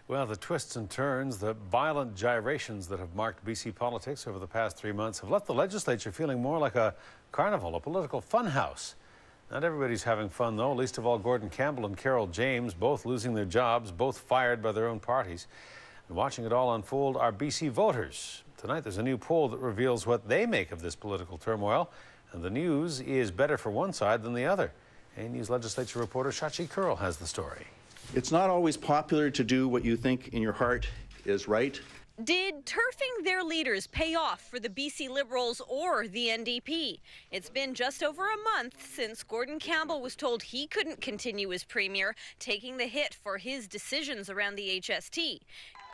Well, the twists and turns, the violent gyrations that have marked BC politics over the past 3 months have left the legislature feeling more like a carnival, a political funhouse. Not everybody's having fun, though, least of all Gordon Campbell and Carole James, both losing their jobs, both fired by their own parties. And watching it all unfold are BC voters. Tonight, there's a new poll that reveals what they make of this political turmoil. And the news is better for one side than the other. A News legislature reporter Carole has the story. It's not always popular to do what you think in your heart is right. Did turfing their leaders pay off for the BC Liberals or the NDP? It's been just over a month since Gordon Campbell was told he couldn't continue as premier, taking the hit for his decisions around the HST.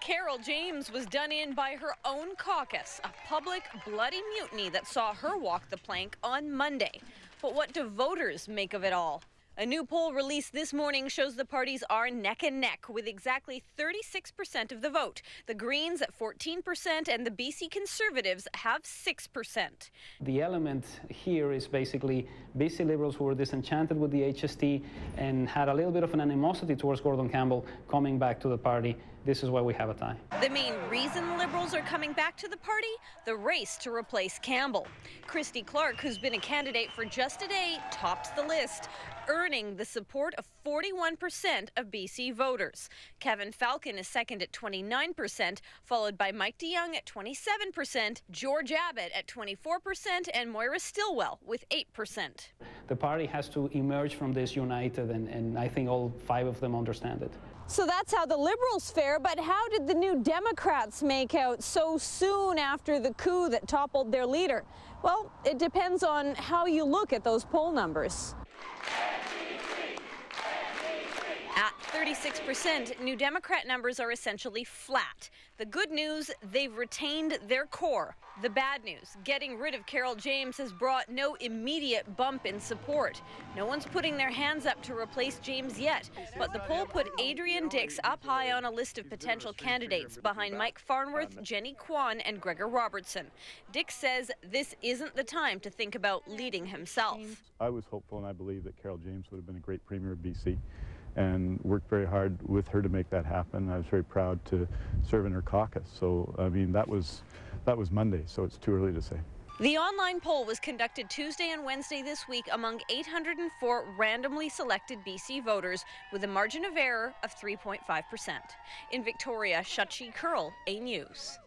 Carole James was done in by her own caucus, a public bloody mutiny that saw her walk the plank on Monday. But what do voters make of it all? A new poll released this morning shows the parties are neck and neck with exactly 36% of the vote. The Greens at 14% and the BC Conservatives have 6%. The element here is basically BC Liberals who were disenchanted with the HST and had a little bit of an animosity towards Gordon Campbell coming back to the party. This is why we have a tie. The main reason the Liberals are coming back to the party? The race to replace Campbell. Christy Clark, who's been a candidate for just a day, tops the list, earning the support of 41% of BC voters. Kevin Falcon is second at 29%, followed by Mike DeYoung at 27%, George Abbott at 24%, and Moira Stillwell with 8%. The party has to emerge from this united, and I think all 5 of them understand it. So that's how the Liberals fare, but how did the New Democrats make out so soon after the coup that toppled their leader? Well, it depends on how you look at those poll numbers. At 36%, New Democrat numbers are essentially flat. The good news, they've retained their core. The bad news, getting rid of Carole James has brought no immediate bump in support. No one's putting their hands up to replace James yet, but the poll put Adrian Dix up high on a list of potential candidates behind Mike Farnworth, Jenny Kwan, and Gregor Robertson. Dix says this isn't the time to think about leading himself. I was hopeful, and I believe that Carole James would have been a great premier of BC. And worked very hard with her to make that happen. I was very proud to serve in her caucus. So, I mean, that was Monday, so it's too early to say. The online poll was conducted Tuesday and Wednesday this week among 804 randomly selected BC voters with a margin of error of 3.5%. In Victoria, Carole, A News.